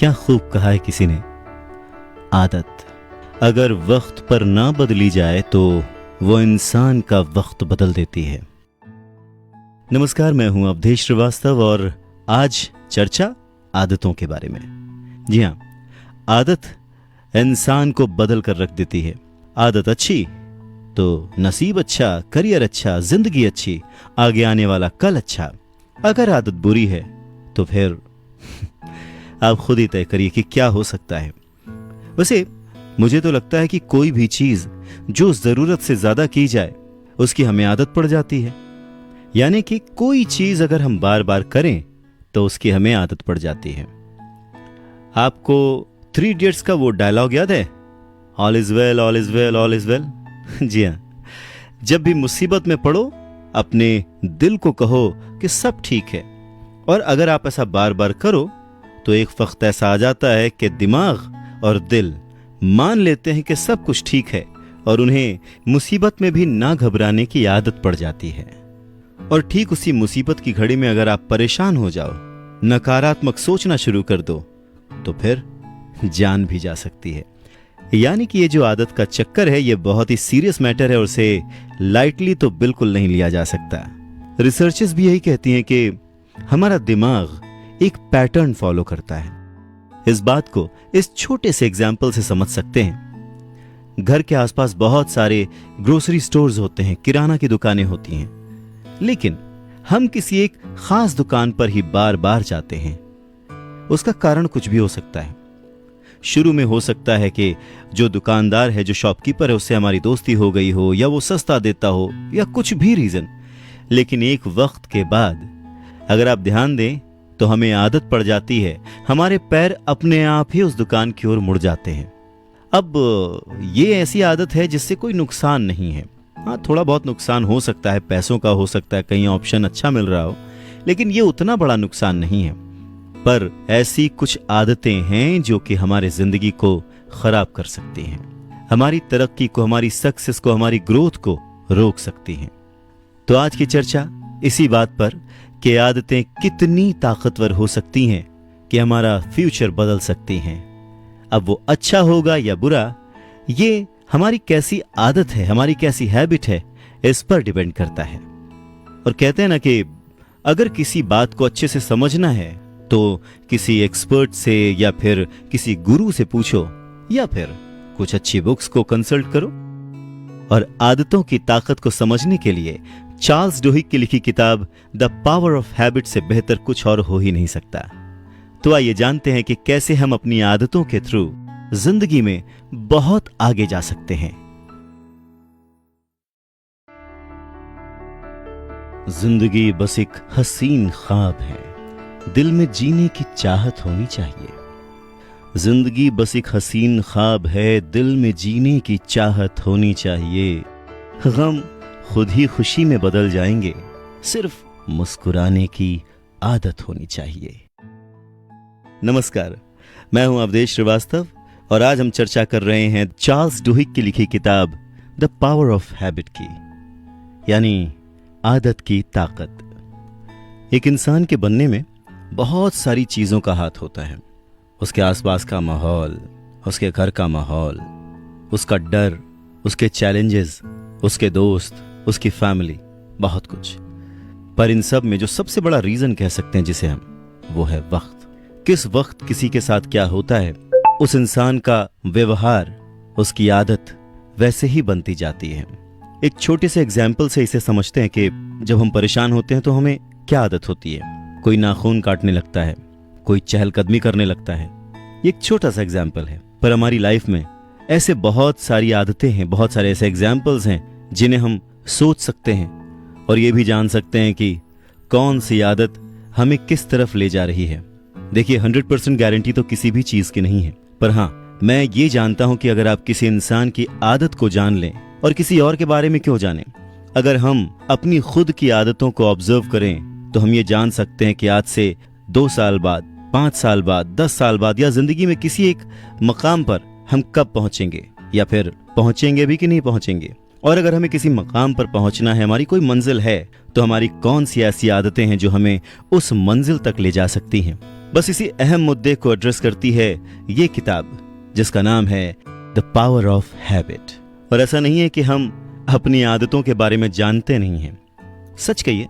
क्या खूब कहा है किसी ने, आदत अगर वक्त पर ना बदली जाए तो वो इंसान का वक्त बदल देती है। नमस्कार, मैं हूं अवधेश श्रीवास्तव और आज चर्चा आदतों के बारे में। जी हां, आदत इंसान को बदल कर रख देती है। आदत अच्छी तो नसीब अच्छा, करियर अच्छा, जिंदगी अच्छी, आगे आने वाला कल अच्छा। अगर आदत बुरी है तो फिर आप खुद ही तय करिए कि क्या हो सकता है। वैसे मुझे तो लगता है कि कोई भी चीज जो जरूरत से ज्यादा की जाए उसकी हमें आदत पड़ जाती है। यानी कि कोई चीज अगर हम बार बार करें तो उसकी हमें आदत पड़ जाती है। आपको 3 इडियट्स का वो डायलॉग याद है, all is well, all is well, all is well. जी हाँ, जब भी मुसीबत में पड़ो अपने दिल को कहो कि सब ठीक है। और अगर आप ऐसा बार बार करो तो एक वक्त ऐसा आ जाता है कि दिमाग और दिल मान लेते हैं कि सब कुछ ठीक है और उन्हें मुसीबत में भी ना घबराने की आदत पड़ जाती है। और ठीक उसी मुसीबत की घड़ी में अगर आप परेशान हो जाओ, नकारात्मक सोचना शुरू कर दो तो फिर जान भी जा सकती है। यानी कि ये जो आदत का चक्कर है ये बहुत ही सीरियस मैटर है और उसे लाइटली तो बिल्कुल नहीं लिया जा सकता। रिसर्चेस भी यही कहती हैं कि हमारा दिमाग एक पैटर्न फॉलो करता है। इस बात को इस छोटे से एग्जाम्पल से समझ सकते हैं। घर के आसपास बहुत सारे ग्रोसरी स्टोर्स होते हैं, किराना की दुकानें होती हैं, लेकिन हम किसी एक खास दुकान पर ही बार बार जाते हैं। उसका कारण कुछ भी हो सकता है। शुरू में हो सकता है कि जो दुकानदार है, जो शॉपकीपर है, उससे हमारी दोस्ती हो गई हो, या वो सस्ता देता हो, या कुछ भी रीजन। लेकिन एक वक्त के बाद अगर आप ध्यान दें तो हमें आदत पड़ जाती है, हमारे पैर अपने आप ही उस दुकान की ओर मुड़ जाते हैं। अब ये ऐसी आदत है जिससे कोई नुकसान नहीं है। हाँ, थोड़ा बहुत नुकसान हो सकता है, पैसों का हो सकता है, कहीं ऑप्शन अच्छा मिल रहा हो, लेकिन ये उतना बड़ा नुकसान नहीं है। पर ऐसी कुछ आदतें हैं जो कि हमारे जिंदगी को खराब कर सकती हैं, हमारी तरक्की को, हमारी सक्सेस को, हमारी ग्रोथ को रोक सकती हैं। तो आज की चर्चा इसी बात पर कि आदतें कितनी ताकतवर हो सकती हैं कि हमारा फ्यूचर बदल सकती हैं। अब वो अच्छा होगा या बुरा, ये हमारी कैसी आदत है, हमारी कैसी हैबिट है, इस पर डिपेंड करता है। और कहते हैं ना कि अगर किसी बात को अच्छे से समझना है तो किसी एक्सपर्ट से या फिर किसी गुरु से पूछो, या फिर कुछ अच्छी बुक्स को कंसल्ट करो। और आदतों की ताकत को समझने के लिए चार्ल्स डुहिक की लिखी किताब द पावर ऑफ हैबिट से बेहतर कुछ और हो ही नहीं सकता। तो आइए जानते हैं कि कैसे हम अपनी आदतों के थ्रू जिंदगी में बहुत आगे जा सकते हैं। जिंदगी बस एक हसीन ख्वाब है, दिल में जीने की चाहत होनी चाहिए। जिंदगी बस एक हसीन ख्वाब है, दिल में जीने की चाहत होनी चाहिए। गम खुद ही खुशी में बदल जाएंगे, सिर्फ मुस्कुराने की आदत होनी चाहिए। नमस्कार, मैं हूं अवधेश श्रीवास्तव और आज हम चर्चा कर रहे हैं चार्ल्स डुहिक की लिखी किताब द पावर ऑफ हैबिट की, यानी आदत की ताकत। एक इंसान के बनने में बहुत सारी चीजों का हाथ होता है। उसके आसपास का माहौल, उसके घर का माहौल, उसका डर, उसके चैलेंजेस, उसके दोस्त, उसकी फैमिली, बहुत कुछ। पर इन सब में जो सबसे बड़ा रीजन कह सकते हैं जिसे हम, वो है वक्त। किस वक्त किसी के साथ क्या होता है, उस इंसान का व्यवहार, उसकी आदत वैसे ही बनती जाती है। एक छोटे से एग्जाम्पल से इसे समझते हैं कि जब हम परेशान होते हैं तो हमें क्या आदत होती है। कोई नाखून काटने लगता है, कोई चहलकदमी करने लगता है। ये एक छोटा सा एग्जाम्पल है, पर हमारी लाइफ में ऐसे बहुत सारी आदतें हैं, बहुत सारे ऐसे एग्जाम्पल्स हैं जिन्हें हम सोच सकते हैं और ये भी जान सकते हैं कि कौन सी आदत हमें किस तरफ ले जा रही है। देखिए, 100% गारंटी तो किसी भी चीज की नहीं है, पर हाँ, मैं ये जानता हूं कि अगर आप किसी इंसान की आदत को जान लें, और किसी और के बारे में क्यों जानें, अगर हम अपनी खुद की आदतों को ऑब्जर्व करें तो हम ये जान सकते हैं कि आज से 2 साल बाद, 5 साल बाद, 10 साल बाद, या जिंदगी में किसी एक मकाम पर हम कब पहुंचेंगे, या फिर पहुंचेंगे भी कि नहीं पहुंचेंगे। और अगर हमें किसी मकाम पर पहुंचना है, हमारी कोई मंजिल है, तो हमारी कौन सी ऐसी आदतें हैं जो हमें उस मंजिल तक ले जा सकती हैं। बस इसी अहम मुद्दे को एड्रेस करती है ये किताब, जिसका नाम है द पावर ऑफ हैबिट। और ऐसा नहीं है कि हम अपनी आदतों के बारे में जानते नहीं हैं। सच कहिए,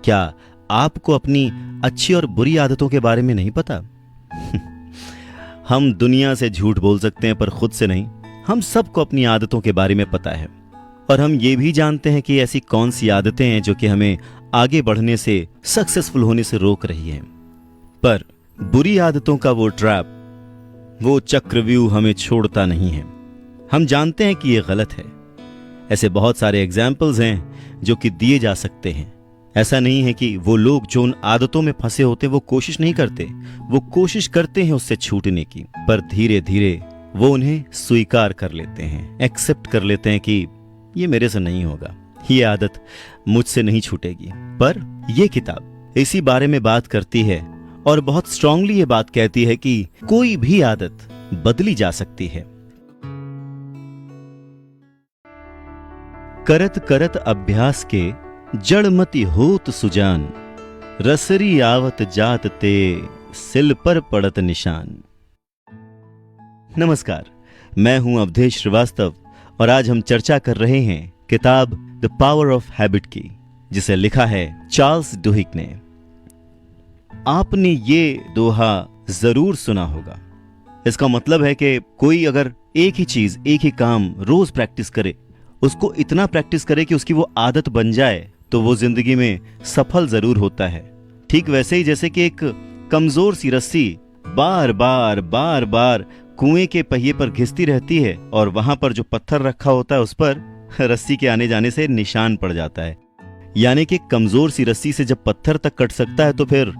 क्या आपको अपनी अच्छी और बुरी आदतों के बारे में नहीं पता? हम दुनिया से झूठ बोल सकते हैं पर खुद से नहीं। हम सबको अपनी आदतों के बारे में पता है, और हम ये भी जानते हैं कि ऐसी कौन सी आदतें हैं जो कि हमें आगे बढ़ने से, सक्सेसफुल होने से रोक रही हैं। पर बुरी आदतों का वो ट्रैप, वो चक्रव्यूह हमें छोड़ता नहीं है। हम जानते हैं कि ये गलत है। ऐसे बहुत सारे एग्जाम्पल्स हैं जो कि दिए जा सकते हैं। ऐसा नहीं है कि वो लोग जो उन आदतों में फंसे होते वो कोशिश नहीं करते, वो कोशिश करते हैं उससे छूटने की, पर धीरे धीरे वो उन्हें स्वीकार कर लेते हैं, एक्सेप्ट कर लेते हैं कि ये मेरे से नहीं होगा, ये आदत मुझसे नहीं छूटेगी। पर ये किताब इसी बारे में बात करती है और बहुत स्ट्रांगली ये बात कहती है कि कोई भी आदत बदली जा सकती है। करत करत अभ्यास के जड़मति होत सुजान, रसरी आवत जात ते सिल पर पड़त निशान। नमस्कार, मैं हूं अवधेश श्रीवास्तव और आज हम चर्चा कर रहे हैं किताब द पावर ऑफ हैबिट की, जिसे लिखा है चार्ल्स डुहिक ने। आपने ये दोहा जरूर सुना होगा। इसका मतलब है कि कोई अगर एक ही चीज, एक ही काम रोज प्रैक्टिस करे, उसको इतना प्रैक्टिस करे कि उसकी वो आदत बन जाए, तो वो जिंदगी में सफल जरूर होता है। ठीक वैसे ही जैसे कि एक कमजोर सी रस्सी बार बार कुएं के पहिए पर घिसती रहती है और वहां पर जो पत्थर रखा होता है उस पर रस्सी के आने जाने से निशान पड़ जाता है। यानी कि कमजोर सी रस्सी से जब पत्थर तक कट सकता है तो फिर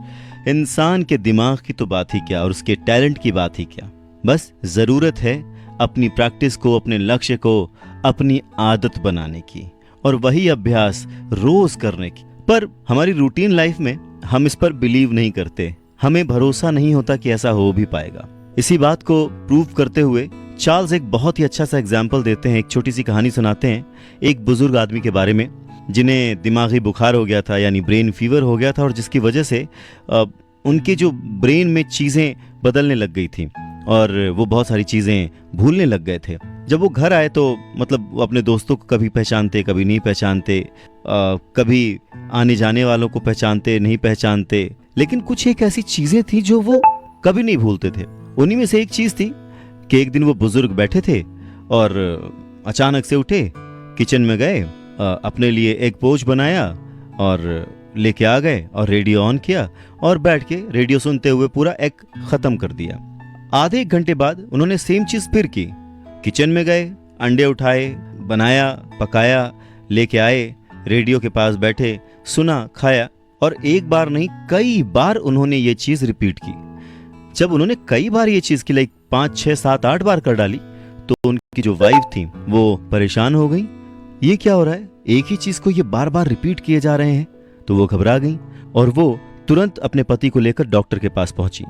इंसान के दिमाग की तो बात ही क्या, और उसके टैलेंट की बात ही क्या। बस जरूरत है अपनी प्रैक्टिस को, अपने लक्ष्य को अपनी आदत बनाने की, और वही अभ्यास रोज करने की। पर हमारी रूटीन लाइफ में हम इस पर बिलीव नहीं करते, हमें भरोसा नहीं होता कि ऐसा हो भी पाएगा। इसी बात को प्रूव करते हुए चार्ल्स एक बहुत ही अच्छा सा एग्जाम्पल देते हैं, एक छोटी सी कहानी सुनाते हैं एक बुजुर्ग आदमी के बारे में, जिन्हें दिमागी बुखार हो गया था, यानी ब्रेन फीवर हो गया था, और जिसकी वजह से उनके जो ब्रेन में चीजें बदलने लग गई थी और वो बहुत सारी चीजें भूलने लग गए थे। जब वो घर आए तो मतलब वो अपने दोस्तों को कभी पहचानते, कभी नहीं पहचानते, कभी आने जाने वालों को पहचानते, नहीं पहचानते, लेकिन कुछ एक ऐसी चीजें थी जो वो कभी नहीं भूलते थे। उन्हीं में से एक चीज थी कि एक दिन वो बुजुर्ग बैठे थे और अचानक से उठे, किचन में गए, अपने लिए एक पोच बनाया और लेके आ गए और रेडियो ऑन किया और बैठ के रेडियो सुनते हुए पूरा एग खत्म कर दिया। आधे एक घंटे बाद उन्होंने सेम चीज फिर की, किचन में गए, अंडे उठाए, बनाया, पकाया, लेके आए, रेडियो के पास बैठे, सुना, खाया, और एक बार नहीं कई बार उन्होंने ये चीज रिपीट की। जब उन्होंने कई बार ये चीज की, लाइक 5, 6, 7, 8 बार कर डाली, तो उनकी जो वाइफ थी वो परेशान हो गई। ये क्या हो रहा है, एक ही चीज को ये बार बार रिपीट किए जा रहे हैं। तो वो घबरा गई और वो तुरंत अपने पति को लेकर डॉक्टर के पास पहुंची।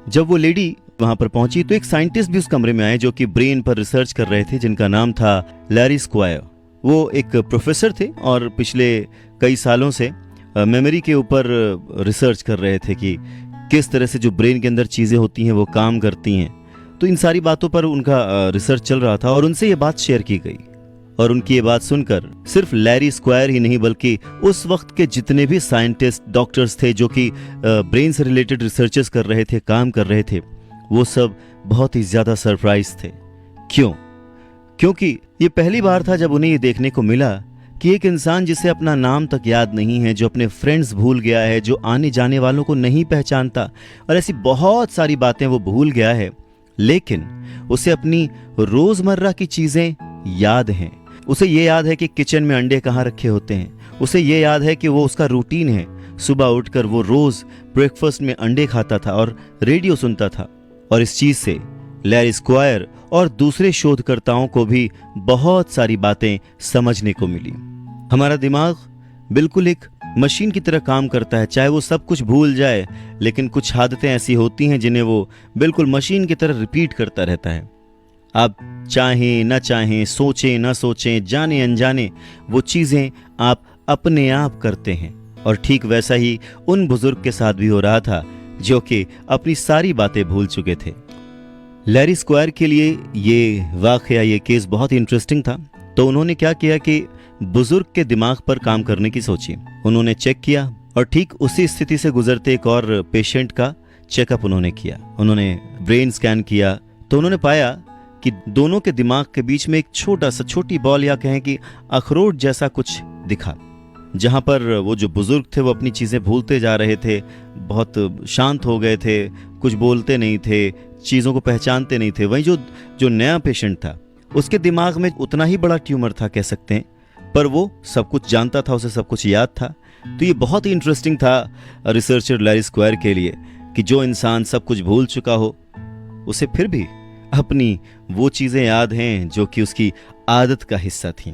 जब वो लेडी वहां पर पहुंची तो एक साइंटिस्ट भी उस कमरे में आए जो कि ब्रेन पर रिसर्च कर रहे थे, जिनका नाम था लैरी स्क्वायर। वो एक प्रोफेसर थे और पिछले कई सालों से मेमोरी के ऊपर रिसर्च कर रहे थे कि किस तरह से जो ब्रेन के अंदर चीजें होती हैं वो काम करती हैं। तो इन सारी बातों पर उनका रिसर्च चल रहा था और उनसे ये बात शेयर की गई। और उनकी ये बात सुनकर सिर्फ लैरी स्क्वायर ही नहीं बल्कि उस वक्त के जितने भी साइंटिस्ट, डॉक्टर्स थे जो कि ब्रेन से रिलेटेड रिसर्चेस कर रहे थे, काम कर रहे थे, वो सब बहुत ही ज्यादा सरप्राइज थे। क्यों? क्योंकि ये पहली बार था जब उन्हें ये देखने को मिला कि एक इंसान जिसे अपना नाम तक याद नहीं है, जो अपने फ्रेंड्स भूल गया है, जो आने जाने वालों को नहीं पहचानता और ऐसी बहुत सारी बातें वो भूल गया है, लेकिन उसे अपनी रोजमर्रा की चीजें याद हैं। उसे ये याद है कि किचन में अंडे कहाँ रखे होते हैं, उसे ये याद है कि वो उसका रूटीन है, सुबह उठकर वो रोज ब्रेकफास्ट में अंडे खाता था और रेडियो सुनता था। और इस चीज से लैरी स्क्वायर और दूसरे शोधकर्ताओं को भी बहुत सारी बातें समझने को मिली। हमारा दिमाग बिल्कुल एक मशीन की तरह काम करता है, चाहे वो सब कुछ भूल जाए, लेकिन कुछ आदतें ऐसी होती हैं जिन्हें वो बिल्कुल मशीन की तरह रिपीट करता रहता है। आप चाहें ना चाहें, सोचें ना सोचें, जाने अनजाने वो चीज़ें आप अपने आप करते हैं। और ठीक वैसा ही उन बुजुर्ग के साथ भी हो रहा था जो कि अपनी सारी बातें भूल चुके थे। लैरी स्क्वायर के लिए ये वाकया, ये केस बहुत ही इंटरेस्टिंग था। तो उन्होंने क्या किया कि बुजुर्ग के दिमाग पर काम करने की सोची। उन्होंने चेक किया और ठीक उसी स्थिति से गुजरते एक और पेशेंट का चेकअप उन्होंने किया। उन्होंने ब्रेन स्कैन किया तो उन्होंने पाया कि दोनों के दिमाग के बीच में एक छोटा सा, छोटी बॉल या कहें कि अखरोट जैसा कुछ दिखा, जहां पर वो जो बुजुर्ग थे वो अपनी चीज़ें भूलते जा रहे थे, बहुत शांत हो गए थे, कुछ बोलते नहीं थे, चीज़ों को पहचानते नहीं थे। वहीं जो नया पेशेंट था उसके दिमाग में उतना ही बड़ा ट्यूमर था कह सकते हैं, पर वो सब कुछ जानता था, उसे सब कुछ याद था। तो ये बहुत ही इंटरेस्टिंग था रिसर्चर लैरी स्क्वायर के लिए कि जो इंसान सब कुछ भूल चुका हो उसे फिर भी अपनी वो चीज़ें याद हैं जो कि उसकी आदत का हिस्सा थी।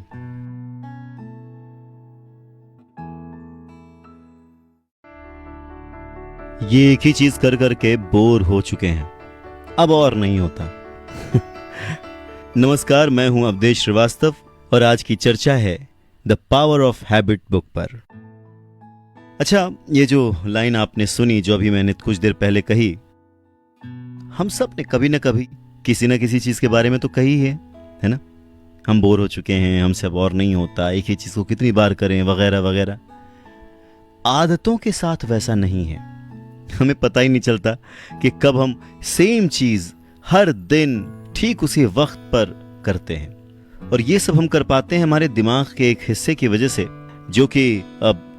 ये एक ही चीज कर करके बोर हो चुके हैं, अब और नहीं होता। नमस्कार, मैं हूं अवधेश श्रीवास्तव और आज की चर्चा है the power of habit book पर। अच्छा, ये जो लाइन आपने सुनी, जो अभी मैंने कुछ देर पहले कही, हम सब ने कभी ना कभी किसी ना किसी चीज के बारे में तो कही है ना? हम बोर हो चुके हैं, हमसे अब और नहीं होता, एक ही चीज को कितनी बार करें, वगैरह वगैरह। आदतों के साथ वैसा नहीं है। हमें पता ही नहीं चलता कि कब हम सेम चीज हर दिन ठीक उसी वक्त पर करते हैं। और ये सब हम कर पाते हैं हमारे दिमाग के एक हिस्से की वजह से, जो कि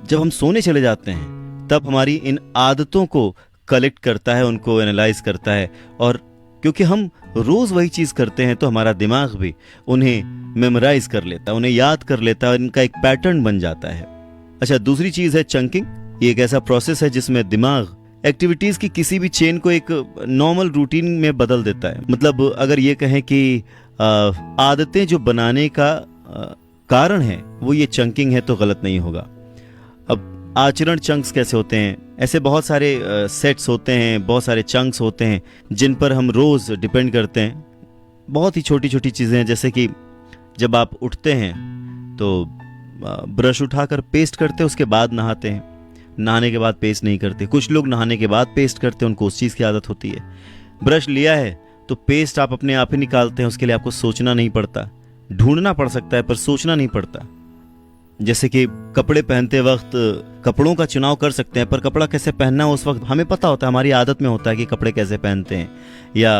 जब हम सोने चले जाते हैं तब हमारी इन आदतों को कलेक्ट करता है, उनको एनालाइज करता है। और क्योंकि हम रोज वही चीज करते हैं तो हमारा दिमाग भी उन्हें मेमोराइज कर लेता है, उन्हें याद कर लेता है, इनका एक पैटर्न बन जाता है। अच्छा, दूसरी चीज है चंकिंग। ये एक ऐसा प्रोसेस है जिसमें दिमाग एक्टिविटीज की किसी भी चेन को एक नॉर्मल रूटीन में बदल देता है। मतलब अगर ये कहें कि आदतें जो बनाने का कारण है वो ये चंकिंग है तो गलत नहीं होगा। अब आचरण चंक्स कैसे होते हैं? ऐसे बहुत सारे सेट्स होते हैं, बहुत सारे चंक्स होते हैं जिन पर हम रोज डिपेंड करते हैं। बहुत ही छोटी छोटी चीजें हैं, जैसे कि जब आप उठते हैं तो ब्रश उठाकर पेस्ट करते हैं, उसके बाद नहाते हैं। नहाने के बाद पेस्ट नहीं करते। कुछ लोग नहाने के बाद पेस्ट करते हैं, उनको उस चीज़ की आदत होती है। ब्रश लिया है तो पेस्ट आप अपने आप ही निकालते हैं, उसके लिए आपको सोचना नहीं पड़ता। ढूंढना पड़ सकता है पर सोचना नहीं पड़ता। जैसे कि कपड़े पहनते वक्त कपड़ों का चुनाव कर सकते हैं, पर कपड़ा कैसे पहनना उस वक्त हमें पता होता है, हमारी आदत में होता है कि कपड़े कैसे पहनते हैं। या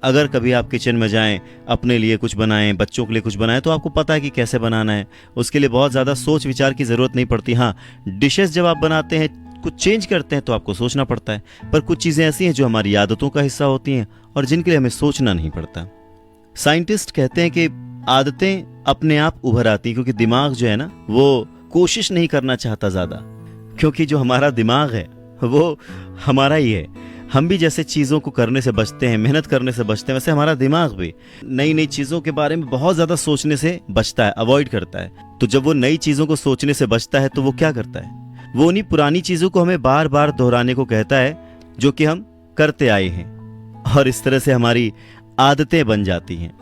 अगर कभी आप किचन में जाएं, अपने लिए कुछ बनाएं, बच्चों के लिए कुछ बनाएं, तो आपको पता है कि कैसे बनाना है। उसके लिए बहुत ज़्यादा सोच विचार की ज़रूरत नहीं पड़ती। हाँ, डिशेस जब आप बनाते हैं, कुछ चेंज करते हैं तो आपको सोचना पड़ता है। पर कुछ चीज़ें ऐसी हैं जो हमारी आदतों का हिस्सा होती हैं और जिनके लिए हमें सोचना नहीं पड़ता। साइंटिस्ट कहते हैं कि आदतें अपने आप उभर आती, क्योंकि दिमाग जो है ना वो कोशिश नहीं करना चाहता ज़्यादा, क्योंकि जो हमारा दिमाग है वो हमारा ही है। हम भी जैसे चीज़ों को करने से बचते हैं, मेहनत करने से बचते हैं, वैसे हमारा दिमाग भी नई नई चीज़ों के बारे में बहुत ज़्यादा सोचने से बचता है, अवॉइड करता है। तो जब वो नई चीज़ों को सोचने से बचता है तो वो क्या करता है? वो उन्हीं पुरानी चीज़ों को हमें बार बार दोहराने को कहता है जो कि हम करते आए हैं, और इस तरह से हमारी आदतें बन जाती हैं।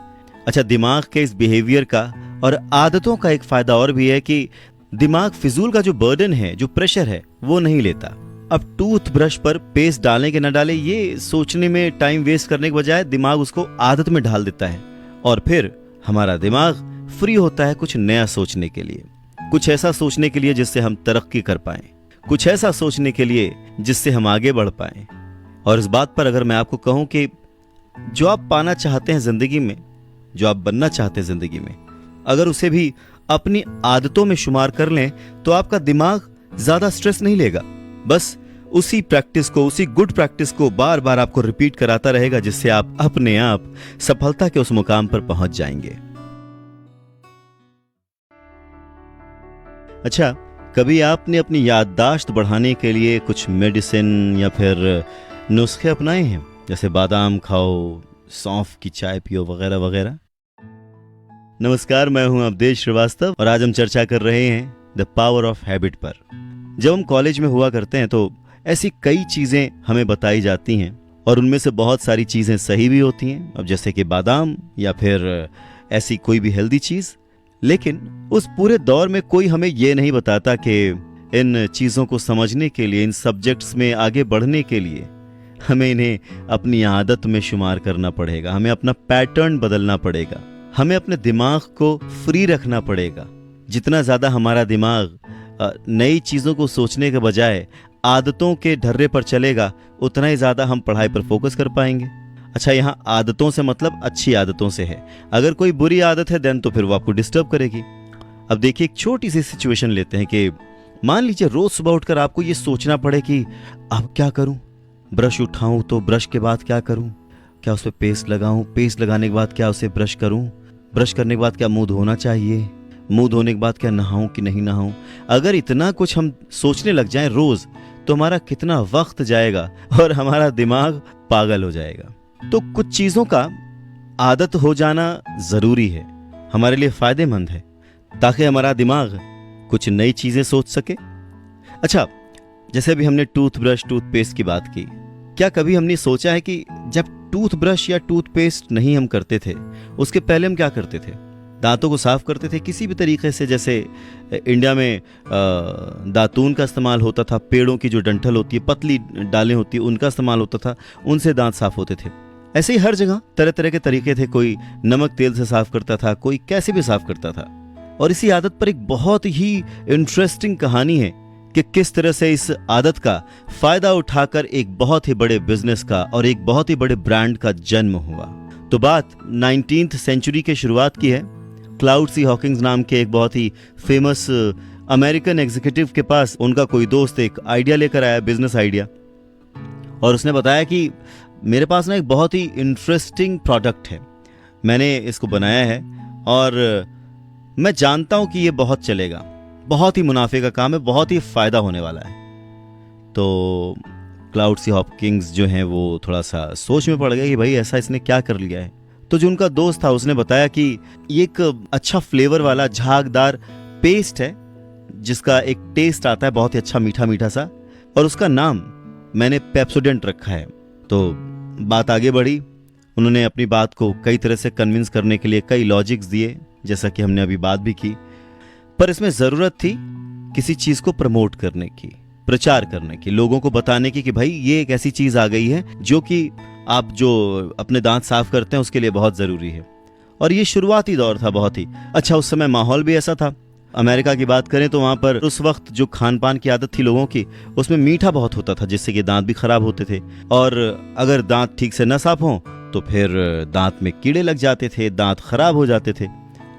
अच्छा, दिमाग के इस बिहेवियर का और आदतों का एक फायदा और भी है कि दिमाग फिजूल का जो बर्डन है, जो प्रेशर है, वो नहीं लेता। अब टूथब्रश पर पेस्ट डालें कि न डालें, ये सोचने में टाइम वेस्ट करने के बजाय दिमाग उसको आदत में ढाल देता है, और फिर हमारा दिमाग फ्री होता है कुछ नया सोचने के लिए, कुछ ऐसा सोचने के लिए जिससे हम तरक्की कर पाएं, कुछ ऐसा सोचने के लिए जिससे हम आगे बढ़ पाएं। और इस बात पर अगर मैं आपको कहूं कि जो आप पाना चाहते हैं जिंदगी में, जो आप बनना चाहते हैं जिंदगी में, अगर उसे भी अपनी आदतों में शुमार कर लें तो आपका दिमाग ज्यादा स्ट्रेस नहीं लेगा। बस उसी प्रैक्टिस को, उसी गुड प्रैक्टिस को बार बार आपको रिपीट कराता रहेगा, जिससे आप अपने आप सफलता के उस मुकाम पर पहुंच जाएंगे। अच्छा, कभी आपने अपनी याददाश्त बढ़ाने के लिए कुछ मेडिसिन या फिर नुस्खे अपनाए हैं? जैसे बादाम खाओ, सौंफ की चाय पियो, वगैरह वगैरह। नमस्कार, मैं हूं अवधेश श्रीवास्तव और आज हम चर्चा कर रहे हैं द पावर ऑफ हैबिट पर। जब हम कॉलेज में हुआ करते हैं तो ऐसी कई चीजें हमें बताई जाती हैं और उनमें से बहुत सारी चीज़ें सही भी होती हैं, अब जैसे कि बादाम या फिर ऐसी कोई भी हेल्दी चीज़। लेकिन उस पूरे दौर में कोई हमें ये नहीं बताता कि इन चीज़ों को समझने के लिए, इन सब्जेक्ट्स में आगे बढ़ने के लिए हमें इन्हें अपनी आदत में शुमार करना पड़ेगा, हमें अपना पैटर्न बदलना पड़ेगा, हमें अपने दिमाग को फ्री रखना पड़ेगा। जितना ज़्यादा हमारा दिमाग नई चीज़ों को सोचने के बजाय आदतों के ढर्रे पर चलेगा, उतना ही ज़्यादा हम पढ़ाई पर फोकस कर पाएंगे। अच्छा, यहाँ आदतों से मतलब अच्छी आदतों से है। अगर कोई बुरी आदत है देन तो फिर वो आपको डिस्टर्ब करेगी। अब देखिए, एक छोटी सी सिचुएशन लेते हैं कि मान लीजिए रोज सुबह उठकर आपको ये सोचना पड़े कि अब क्या करूं, ब्रश उठाऊं तो ब्रश के बाद क्या करूं, क्या उस पर पेस्ट लगाऊं, पेस्ट लगाने के बाद क्या उसे ब्रश करूं, ब्रश करने के बाद क्या मुंह धोना चाहिए, मुंह धोने के बाद क्या नहाऊं कि नहीं नहाऊं। अगर इतना कुछ हम सोचने लग जाएं रोज, तो हमारा कितना वक्त जाएगा और हमारा दिमाग पागल हो जाएगा। तो कुछ चीजों का आदत हो जाना जरूरी है, हमारे लिए फायदेमंद है, ताकि हमारा दिमाग कुछ नई चीजें सोच सके। अच्छा, जैसे अभी हमने टूथब्रश, टूथपेस्ट की बात की, क्या कभी हमने सोचा है कि जब टूथब्रश या टूथपेस्ट नहीं हम करते थे, उसके पहले हम क्या करते थे? दांतों को साफ करते थे किसी भी तरीके से। जैसे इंडिया में दातून का इस्तेमाल होता था, पेड़ों की जो डंठल होती है, पतली डालें होती है, उनका इस्तेमाल होता था, उनसे दांत साफ होते थे। ऐसे ही हर जगह तरह तरह के तरीके थे, कोई नमक तेल से साफ करता था, कोई कैसे भी साफ करता था। और इसी आदत पर एक बहुत ही इंटरेस्टिंग कहानी है कि किस तरह से इस आदत का फायदा उठाकर एक बहुत ही बड़े बिजनेस का और एक बहुत ही बड़े ब्रांड का जन्म हुआ। तो बात 19th सेंचुरी के शुरुआत की है। क्लाउड सी हॉकिंग्स नाम के एक बहुत ही फेमस अमेरिकन एग्जीक्यूटिव के पास उनका कोई दोस्त एक आइडिया लेकर आया, बिजनेस आइडिया, और उसने बताया कि मेरे पास ना एक बहुत ही इंटरेस्टिंग प्रोडक्ट है, मैंने इसको बनाया है और मैं जानता हूं कि ये बहुत चलेगा, बहुत ही मुनाफे का काम है, बहुत ही फायदा होने वाला है। तो क्लाउड सी हॉकिंग्स जो हैं वो थोड़ा सा सोच में पड़ गए कि भाई ऐसा इसने क्या कर लिया है। तो जो उनका दोस्त था उसने बताया कि ये एक अच्छा फ्लेवर वाला झागदार पेस्ट है जिसका एक टेस्ट आता है बहुत ही अच्छा मीठा मीठा सा, और उसका नाम मैंने पेप्सोडेंट रखा है। तो बात आगे बढ़ी, उन्होंने अपनी बात को कई तरह से कन्विंस करने के लिए कई लॉजिक्स दिए, जैसा कि हमने अभी बात भी की, पर इसमें जरूरत थी किसी चीज को प्रमोट करने की, प्रचार करने की, लोगों को बताने की कि भाई ये एक ऐसी चीज आ गई है जो कि आप जो अपने दांत साफ करते हैं उसके लिए बहुत जरूरी है। और ये शुरुआती दौर था बहुत ही अच्छा, उस समय माहौल भी ऐसा था। अमेरिका की बात करें तो वहां पर उस वक्त जो खान पान की आदत थी लोगों की, उसमें मीठा बहुत होता था, जिससे कि दांत भी खराब होते थे, और अगर दांत ठीक से न साफ हों तो फिर दांत में कीड़े लग जाते थे, दांत खराब हो जाते थे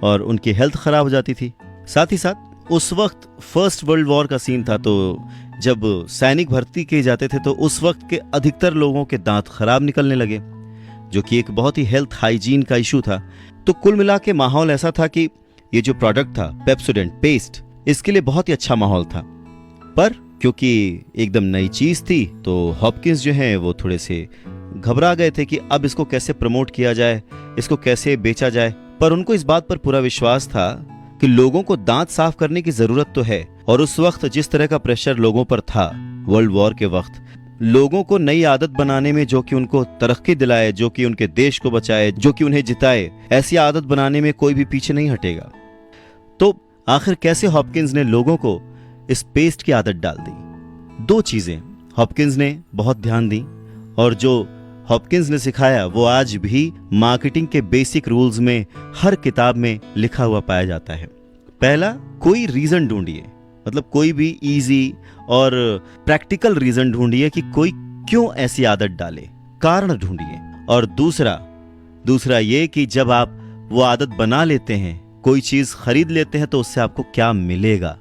और उनकी हेल्थ खराब हो जाती थी। साथ ही साथ उस वक्त फर्स्ट वर्ल्ड वॉर का सीन था, तो जब सैनिक भर्ती किए जाते थे तो उस वक्त के अधिकतर लोगों के दांत खराब निकलने लगे, जो कि एक बहुत ही हेल्थ हाइजीन का इशू था। तो कुल मिला के माहौल ऐसा था कि ये जो प्रोडक्ट था पेप्सोडेंट पेस्ट, इसके लिए बहुत ही अच्छा माहौल था। पर क्योंकि एकदम नई चीज थी तो हॉपकिंस जो है वो थोड़े से घबरा गए थे कि अब इसको कैसे प्रमोट किया जाए, इसको कैसे बेचा जाए। पर उनको इस बात पर पूरा विश्वास था कि लोगों को दांत साफ करने की जरूरत तो है, और उस वक्त जिस तरह का प्रेशर लोगों पर था वर्ल्ड वॉर के वक्त, लोगों को नई आदत बनाने में जो कि उनको तरक्की दिलाए, जो कि उनके देश को बचाए, जो कि उन्हें जिताए, ऐसी आदत बनाने में कोई भी पीछे नहीं हटेगा। तो आखिर कैसे हॉपकिंस ने लोगों को इस पेस्ट की आदत डाल दी? दो चीजें हॉपकिंस ने बहुत ध्यान दी, और जो हॉपकिंस ने सिखाया वो आज भी मार्केटिंग के बेसिक रूल्स में हर किताब में लिखा हुआ पाया जाता है। पहला, कोई रीजन ढूंढिए, मतलब कोई भी इजी और प्रैक्टिकल रीजन ढूंढिए कि कोई क्यों ऐसी आदत डाले, कारण ढूंढिए। और दूसरा ये कि जब आप वो आदत बना लेते हैं, कोई चीज खरीद लेते हैं, तो उससे आपको क्या मिलेगा।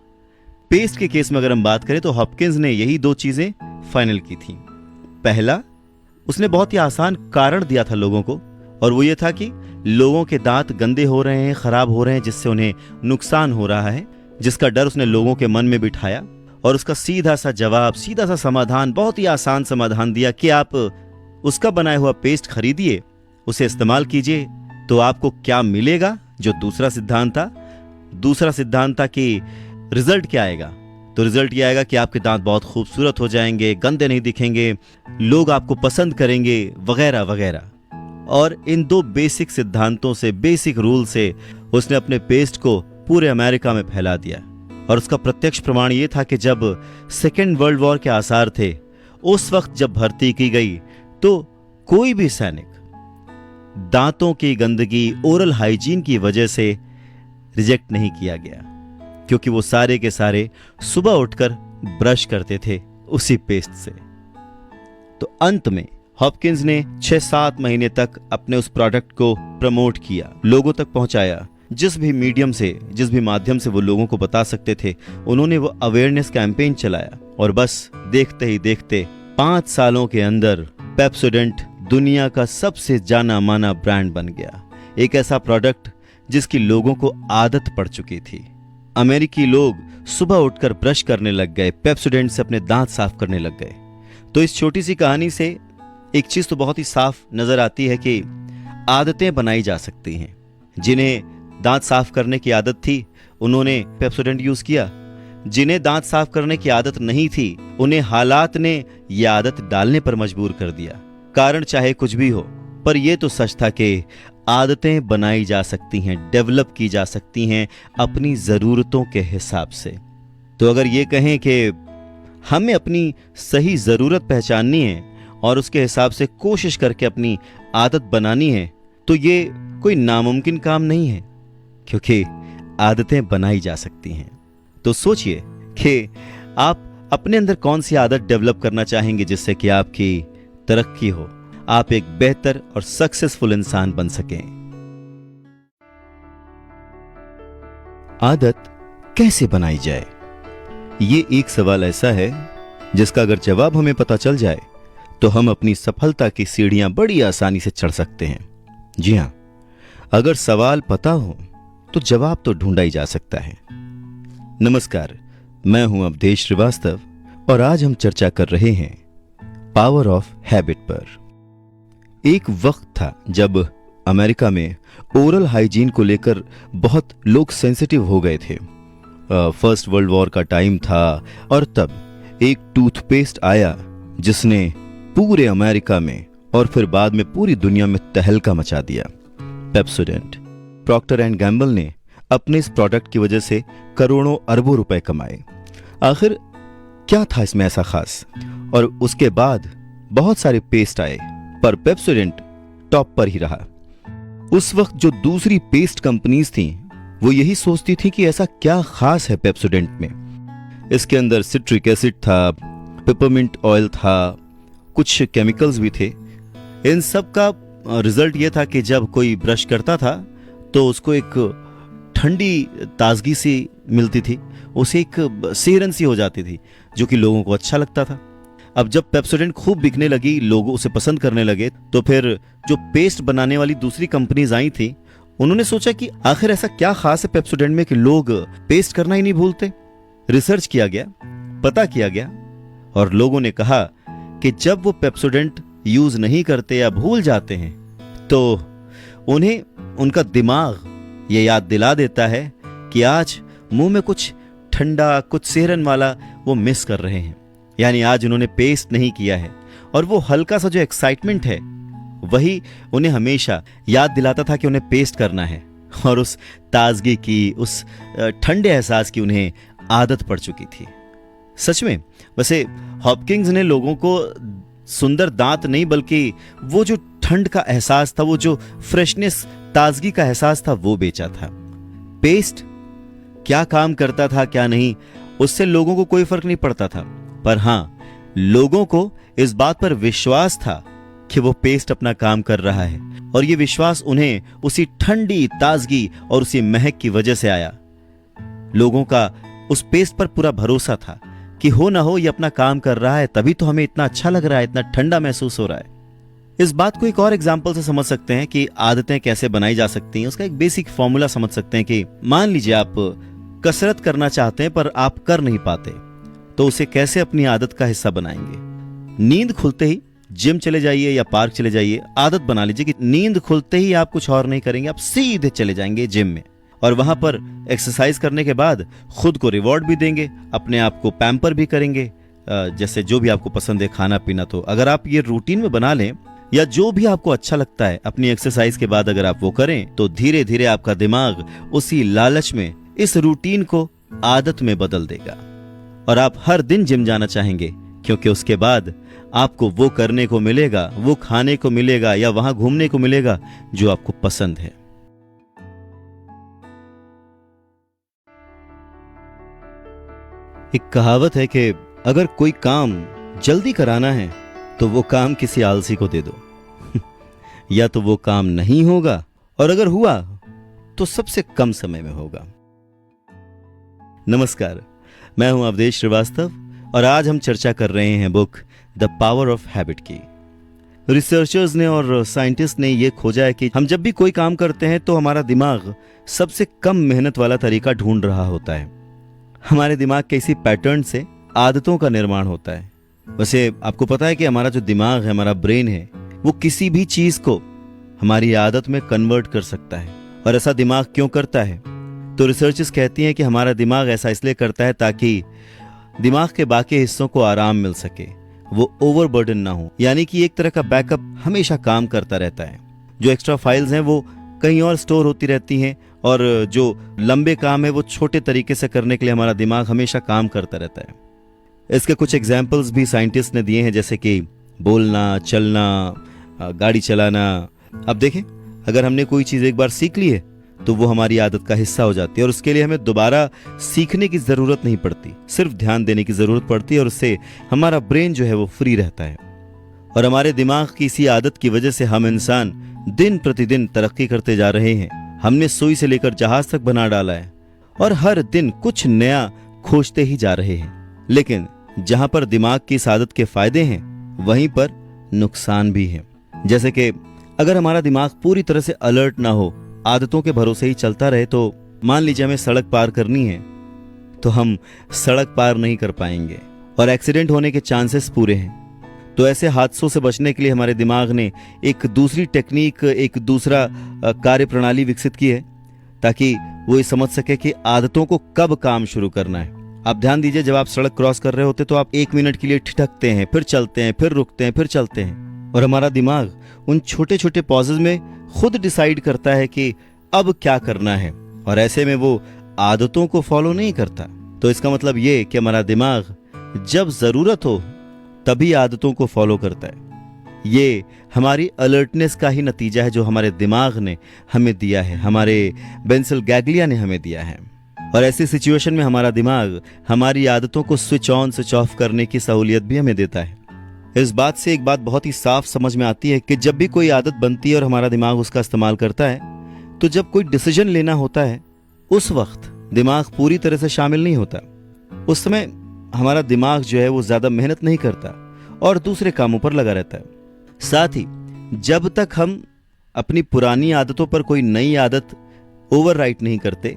पेस्ट के केस में अगर हम बात करें तो हॉपकिंस ने यही दो चीजें फाइनल की थी। पहला, उसने बहुत ही आसान कारण दिया था लोगों को, और वो ये था कि लोगों के दांत गंदे हो रहे हैं, खराब हो रहे हैं, जिससे उन्हें नुकसान हो रहा है, जिसका डर उसने लोगों के मन में बिठाया, और उसका सीधा सा जवाब, सीधा सा समाधान, बहुत ही आसान समाधान दिया कि आप उसका बनाया हुआ पेस्ट खरीदिए, उसे इस्तेमाल कीजिए, तो आपको क्या मिलेगा। जो दूसरा सिद्धांत था कि रिजल्ट क्या आएगा, तो रिजल्ट ये आएगा कि आपके दांत बहुत खूबसूरत हो जाएंगे, गंदे नहीं दिखेंगे, लोग आपको पसंद करेंगे, वगैरह वगैरह। और इन दो बेसिक सिद्धांतों से, बेसिक रूल से उसने अपने पेस्ट को पूरे अमेरिका में फैला दिया। और उसका प्रत्यक्ष प्रमाण ये था कि जब सेकेंड वर्ल्ड वॉर के आसार थे, उस वक्त जब भर्ती की गई तो कोई भी सैनिक दांतों की गंदगी, ओरल हाइजीन की वजह से रिजेक्ट नहीं किया गया, क्योंकि वो सारे के सारे सुबह उठकर ब्रश करते थे उसी पेस्ट से। तो अंत में हॉपकिंस ने 6-7 महीने तक अपने उस प्रोडक्ट को प्रमोट किया, लोगों तक पहुंचाया। जिस भी मीडियम से, जिस भी माध्यम से वो लोगों को बता सकते थे, उन्होंने वो अवेयरनेस कैंपेन चलाया। और बस देखते ही देखते 5 सालों के अंदर पेप्सोडेंट दुनिया का सबसे जाना माना ब्रांड बन गया। एक ऐसा प्रोडक्ट जिसकी लोगों को आदत पड़ चुकी थी। अमेरिकी लोग सुबह उठकर ब्रश करने लग गए, पेप्सोडेंट से अपने दांत साफ करने लग गए। तो इस छोटी सी कहानी से एक चीज तो बहुत ही साफ नजर आती है कि आदतें बनाई जा सकती हैं। जिन्हें दांत साफ करने की आदत थी, उन्होंने पेप्सोडेंट यूज किया। जिन्हें दांत साफ करने की आदत नहीं थी, उन्हें हालात ने यह आदत डालने पर मजबूर कर दिया। कारण चाहे कुछ भी हो, पर यह तो सच था कि आदतें बनाई जा सकती हैं, डेवलप की जा सकती हैं अपनी जरूरतों के हिसाब से। तो अगर ये कहें कि हमें अपनी सही जरूरत पहचाननी है और उसके हिसाब से कोशिश करके अपनी आदत बनानी है, तो ये कोई नामुमकिन काम नहीं है, क्योंकि आदतें बनाई जा सकती हैं। तो सोचिए कि आप अपने अंदर कौन सी आदत डेवलप करना चाहेंगे जिससे कि आपकी तरक्की हो, आप एक बेहतर और सक्सेसफुल इंसान बन सकें। आदत कैसे बनाई जाए, ये एक सवाल ऐसा है जिसका अगर जवाब हमें पता चल जाए तो हम अपनी सफलता की सीढ़ियां बड़ी आसानी से चढ़ सकते हैं। जी हां, अगर सवाल पता हो तो जवाब तो ढूंढा ही जा सकता है। नमस्कार, मैं हूं अवधेश श्रीवास्तव और आज हम चर्चा कर रहे हैं पावर ऑफ हैबिट पर। एक वक्त था जब अमेरिका में ओरल हाइजीन को लेकर बहुत लोग सेंसिटिव हो गए थे। फर्स्ट वर्ल्ड वॉर का टाइम था और तब एक टूथपेस्ट आया जिसने पूरे अमेरिका में और फिर बाद में पूरी दुनिया में तहलका मचा दिया, पेप्सोडेंट। प्रॉक्टर एंड गैम्बल ने अपने इस प्रोडक्ट की वजह से करोड़ों अरबों रुपए कमाए। आखिर क्या था इसमें ऐसा खास? और उसके बाद बहुत सारे पेस्ट आए, पर पेप्सोडेंट टॉप पर ही रहा। उस वक्त जो दूसरी पेस्ट कंपनीज थीं, वो यही सोचती थी कि ऐसा क्या खास है पेप्सोडेंट में। इसके अंदर सिट्रिक एसिड था, पेपरमिंट ऑयल था, कुछ केमिकल्स भी थे। इन सब का रिजल्ट ये था कि जब कोई ब्रश करता था तो उसको एक ठंडी ताजगी सी मिलती थी, उसे एक सेहरन सी हो जाती थी, जो कि लोगों को अच्छा लगता था। अब जब पेप्सोडेंट खूब बिकने लगी, लोग उसे पसंद करने लगे, तो फिर जो पेस्ट बनाने वाली दूसरी कंपनीज आई थी, उन्होंने सोचा कि आखिर ऐसा क्या खास है पेप्सोडेंट में कि लोग पेस्ट करना ही नहीं भूलते। रिसर्च किया गया, पता किया गया, और लोगों ने कहा कि जब वो पेप्सोडेंट यूज नहीं करते या भूल जाते हैं तो उन्हें उनका दिमाग ये याद दिला देता है कि आज मुंह में कुछ ठंडा, कुछ सेहरन वाला वो मिस कर रहे हैं। यानी आज उन्होंने पेस्ट नहीं किया है, और वो हल्का सा जो एक्साइटमेंट है वही उन्हें हमेशा याद दिलाता था कि उन्हें पेस्ट करना है, और उस ताजगी की, उस ठंडे एहसास की उन्हें आदत पड़ चुकी थी। सच में वैसे हॉपकिंस ने लोगों को सुंदर दांत नहीं, बल्कि वो जो ठंड का एहसास था, वो जो फ्रेशनेस, ताजगी का एहसास था, वो बेचा था। पेस्ट क्या काम करता था क्या नहीं, उससे लोगों को कोई फर्क नहीं पड़ता था, पर हां, लोगों को इस बात पर विश्वास था कि वो पेस्ट अपना काम कर रहा है, और ये विश्वास उन्हें उसी ठंडी ताजगी और उसी महक की वजह से आया। लोगों का उस पेस्ट पर पूरा भरोसा था कि हो ना हो ये अपना काम कर रहा है, तभी तो हमें इतना अच्छा लग रहा है, इतना ठंडा महसूस हो रहा है। इस बात को एक और एग्जाम्पल से समझ सकते हैं कि आदतें कैसे बनाई जा सकती हैं। उसका एक बेसिक फॉर्मूला समझ सकते हैं कि मान लीजिए आप कसरत करना चाहते हैं पर आप कर नहीं पाते, तो उसे कैसे अपनी आदत का हिस्सा बनाएंगे। नींद खुलते ही जिम चले जाइए या पार्क चले जाइए। आदत बना लीजिए कि नींद खुलते ही आप कुछ और नहीं करेंगे, आप सीधे चले जाएंगे जिम में, और वहां पर एक्सरसाइज करने के बाद खुद को रिवॉर्ड भी देंगे, अपने आप को पैम्पर भी करेंगे, जैसे जो भी आपको पसंद है खाना पीना। तो अगर आप ये रूटीन में बना लें या जो भी आपको अच्छा लगता है अपनी एक्सरसाइज के बाद अगर आप वो करें, तो धीरे धीरे आपका दिमाग उसी लालच में इस रूटीन को आदत में बदल देगा और आप हर दिन जिम जाना चाहेंगे, क्योंकि उसके बाद आपको वो करने को मिलेगा, वो खाने को मिलेगा या वहां घूमने को मिलेगा जो आपको पसंद है। एक कहावत है कि अगर कोई काम जल्दी कराना है तो वो काम किसी आलसी को दे दो या तो वो काम नहीं होगा, और अगर हुआ तो सबसे कम समय में होगा। नमस्कार, मैं हूं अवधेश श्रीवास्तव और आज हम चर्चा कर रहे हैं book the power of habit की। रिसर्चर्स ने और साइंटिस्ट ने यह खोजा है कि हम जब भी कोई काम करते हैं तो हमारा दिमाग सबसे कम मेहनत वाला तरीका ढूंढ रहा होता है। हमारे दिमाग के इसी पैटर्न से आदतों का निर्माण होता है। वैसे आपको पता है कि हमारा जो दिमाग है, हमारा ब्रेन है, वो किसी भी चीज को हमारी आदत में कन्वर्ट कर सकता है। और ऐसा दिमाग क्यों करता है? तो रिसर्चर्स कहती हैं कि हमारा दिमाग ऐसा इसलिए करता है ताकि दिमाग के बाकी हिस्सों को आराम मिल सके, वो ओवरबर्डन ना हो, यानी कि एक तरह का बैकअप हमेशा काम करता रहता है। जो एक्स्ट्रा फाइल्स हैं वो कहीं और स्टोर होती रहती हैं और जो लंबे काम है वो छोटे तरीके से करने के लिए हमारा दिमाग हमेशा काम करता रहता है। इसके कुछ एग्जाम्पल्स भी साइंटिस्ट ने दिए हैं, जैसे कि बोलना, चलना, गाड़ी चलाना। अब देखें, अगर हमने कोई चीज़ एक बार सीख ली है तो वो हमारी आदत का हिस्सा हो जाती है और उसके लिए हमें दोबारा सीखने की ज़रूरत नहीं पड़ती, सिर्फ ध्यान देने की ज़रूरत पड़ती है और उससे हमारा ब्रेन जो है वो फ्री रहता है। और हमारे दिमाग की इसी आदत की वजह से हम इंसान दिन प्रतिदिन तरक्की करते जा रहे हैं। हमने सुई से लेकर जहाज तक बना डाला है और हर दिन कुछ नया खोजते ही जा रहे हैं। लेकिन जहां पर दिमाग की इस आदत के फायदे हैं, वहीं पर नुकसान भी हैं। जैसे कि अगर हमारा दिमाग पूरी तरह से अलर्ट ना हो, आदतों के भरोसे ही चलता रहे, तो मान लीजिए हमें सड़क पार करनी है तो हम सड़क पार नहीं कर पाएंगे और एक्सीडेंट होने के चांसेस पूरे हैं। तो ऐसे हादसों से बचने के लिए हमारे दिमाग ने एक दूसरी टेक्निक, एक दूसरा कार्य प्रणाली विकसित की है ताकि वो ये समझ सके कि आदतों को कब काम शुरू करना है। आप ध्यान दीजिए, जब आप सड़क क्रॉस कर रहे होते तो आप 1 मिनट के लिए ठिठकते हैं, फिर चलते हैं, फिर रुकते हैं, फिर चलते हैं, और हमारा दिमाग उन छोटे छोटे पॉजेज में खुद डिसाइड करता है कि अब क्या करना है, और ऐसे में वो आदतों को फॉलो नहीं करता। तो इसका मतलब ये कि हमारा दिमाग जब जरूरत हो तभी आदतों को फॉलो करता है। ये हमारी अलर्टनेस का ही नतीजा है जो हमारे दिमाग ने हमें दिया है, हमारे बेंसल गैग्लिया ने हमें दिया है। और ऐसी सिचुएशन में हमारा दिमाग हमारी आदतों को स्विच ऑन स्विच ऑफ करने की सहूलियत भी हमें देता है। इस बात से एक बात बहुत ही साफ समझ में आती है कि जब भी कोई आदत बनती है और हमारा दिमाग उसका इस्तेमाल करता है, तो जब कोई डिसीजन लेना होता है उस वक्त दिमाग पूरी तरह से शामिल नहीं होता। उस समय हमारा दिमाग जो है वो ज्यादा मेहनत नहीं करता और दूसरे कामों पर लगा रहता है। साथ ही जब तक हम अपनी पुरानी आदतों पर कोई नई आदत ओवरराइट नहीं करते,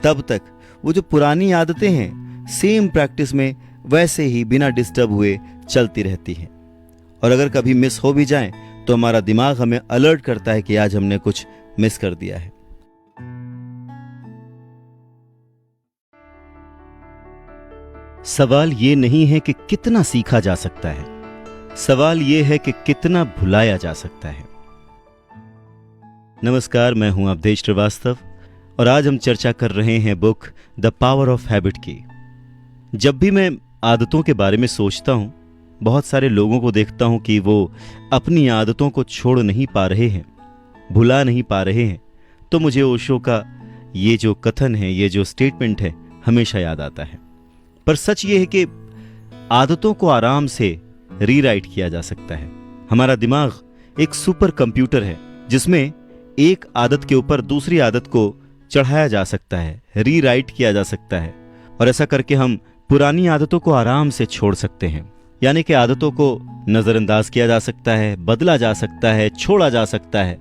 तब तक वो जो पुरानी आदतें हैं सेम प्रैक्टिस में वैसे ही बिना डिस्टर्ब हुए चलती रहती हैं। और अगर कभी मिस हो भी जाए तो हमारा दिमाग हमें अलर्ट करता है कि आज हमने कुछ मिस कर दिया है। सवाल ये नहीं है कि कितना सीखा जा सकता है, सवाल ये है कि कितना भुलाया जा सकता है। नमस्कार, मैं हूं अवधेश श्रीवास्तव और आज हम चर्चा कर रहे हैं book the power of habit की। जब भी मैं आदतों के बारे में सोचता हूं, बहुत सारे लोगों को देखता हूं कि वो अपनी आदतों को छोड़ नहीं पा रहे हैं, भुला नहीं पा रहे हैं, तो मुझे ओशो का ये जो कथन है, ये जो स्टेटमेंट है, हमेशा याद आता है। पर सच ये है कि आदतों को आराम से रीराइट किया जा सकता है। हमारा दिमाग एक सुपर कंप्यूटर है जिसमें एक आदत के ऊपर दूसरी आदत को चढ़ाया जा सकता है, रीराइट किया जा सकता है, और ऐसा करके हम पुरानी आदतों को आराम से छोड़ सकते हैं। यानी कि आदतों को नजरअंदाज किया जा सकता है, बदला जा सकता है, छोड़ा जा सकता है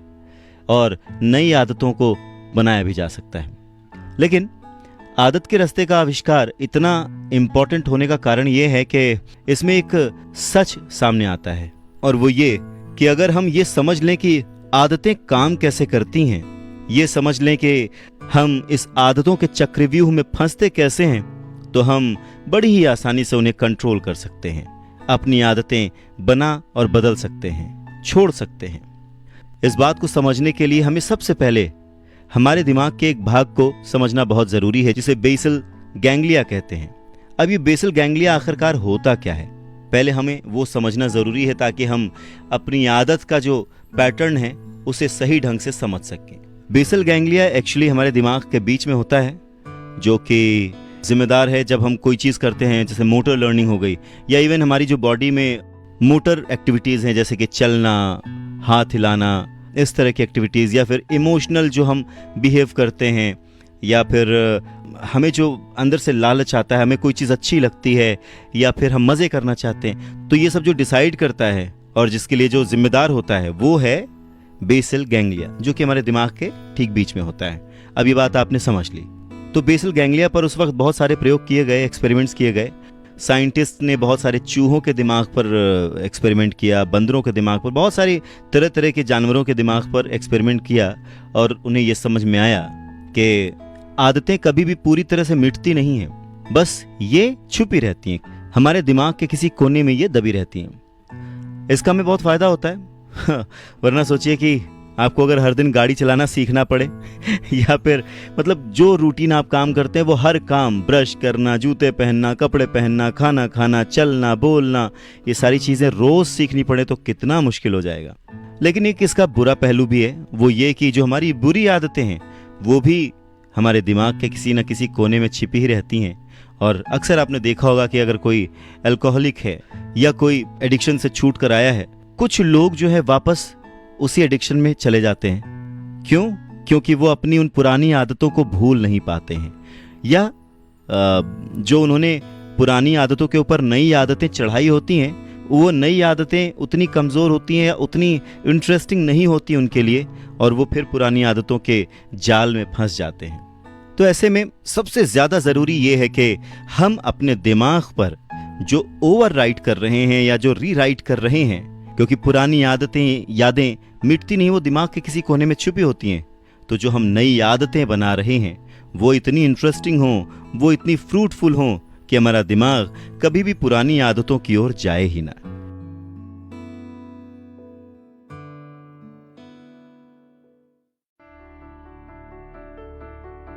और नई आदतों को बनाया भी जा सकता है। लेकिन आदत के रास्ते का आविष्कार इतना इंपॉर्टेंट होने का कारण यह है कि इसमें एक सच सामने आता है, और वो ये कि अगर हम ये समझ लें कि आदतें काम कैसे करती हैं, ये समझ लें कि हम इस आदतों के चक्रव्यूह में फंसते कैसे हैं, तो हम बड़ी ही आसानी से उन्हें कंट्रोल कर सकते हैं, अपनी आदतें बना और बदल सकते हैं, छोड़ सकते हैं। इस बात को समझने के लिए हमें सबसे पहले हमारे दिमाग के एक भाग को समझना बहुत जरूरी है, जिसे बेसल गैंग्लिया कहते हैं। अब ये बेसल गैंग्लिया आखिरकार होता क्या है, पहले हमें वो समझना जरूरी है, ताकि हम अपनी आदत का जो पैटर्न है उसे सही ढंग से समझ सकें। बेसल गैंग्लिया एक्चुअली हमारे दिमाग के बीच में होता है, जो कि जिम्मेदार है जब हम कोई चीज़ करते हैं, जैसे मोटर लर्निंग हो गई, या इवन हमारी जो बॉडी में मोटर एक्टिविटीज़ हैं, जैसे कि चलना, हाथ हिलाना, इस तरह की एक्टिविटीज़, या फिर इमोशनल जो हम बिहेव करते हैं, या फिर हमें जो अंदर से लालच आता है, हमें कोई चीज़ अच्छी लगती है, या फिर हम मज़े करना चाहते हैं, तो ये सब जो डिसाइड करता है और जिसके लिए जो जिम्मेदार होता है वो है बेसल गैंग्लिया, जो कि हमारे दिमाग के ठीक बीच में होता है। अब ये बात आपने समझ ली। तो बेसल गैंग्लिया पर उस वक्त बहुत सारे प्रयोग किए गए, एक्सपेरिमेंट्स किए गए। साइंटिस्ट ने बहुत सारे चूहों के दिमाग पर एक्सपेरिमेंट किया, बंदरों के दिमाग पर, बहुत सारी तरह तरह के जानवरों के दिमाग पर एक्सपेरिमेंट किया, और उन्हें यह समझ में आया कि आदतें कभी भी पूरी तरह से मिटती नहीं हैं, बस ये छुपी रहती हैं, हमारे दिमाग के किसी कोने में ये दबी रहती हैं। इसका हमें बहुत फ़ायदा होता है। वरना सोचिए कि आपको अगर हर दिन गाड़ी चलाना सीखना पड़े या फिर मतलब जो रूटीन आप काम करते हैं वो हर काम, ब्रश करना, जूते पहनना, कपड़े पहनना, खाना खाना, चलना, बोलना, ये सारी चीज़ें रोज़ सीखनी पड़े तो कितना मुश्किल हो जाएगा। लेकिन एक इसका बुरा पहलू भी है, वो ये कि जो हमारी बुरी आदतें हैं वो भी हमारे दिमाग के किसी न किसी कोने में छिपी ही रहती हैं। और अक्सर आपने देखा होगा कि अगर कोई अल्कोहलिक है या कोई एडिक्शन से छूट कर आया है, कुछ लोग जो है वापस उसी एडिक्शन में चले जाते हैं। क्यों? क्योंकि वो अपनी उन पुरानी आदतों को भूल नहीं पाते हैं, या जो उन्होंने पुरानी आदतों के ऊपर नई आदतें चढ़ाई होती हैं, वो नई आदतें उतनी कमज़ोर होती हैं या उतनी इंटरेस्टिंग नहीं होती उनके लिए, और वो फिर पुरानी आदतों के जाल में फंस जाते हैं। तो ऐसे में सबसे ज़्यादा ज़रूरी ये है कि हम अपने दिमाग पर जो ओवर राइट कर रहे हैं या जो री राइट कर रहे हैं, क्योंकि पुरानी आदतें, यादें मिटती नहीं, वो दिमाग के किसी कोने में छुपी होती हैं, तो जो हम नई आदतें बना रहे हैं वो इतनी इंटरेस्टिंग हों, वो इतनी फ्रूटफुल हों कि हमारा दिमाग कभी भी पुरानी आदतों की ओर जाए ही ना।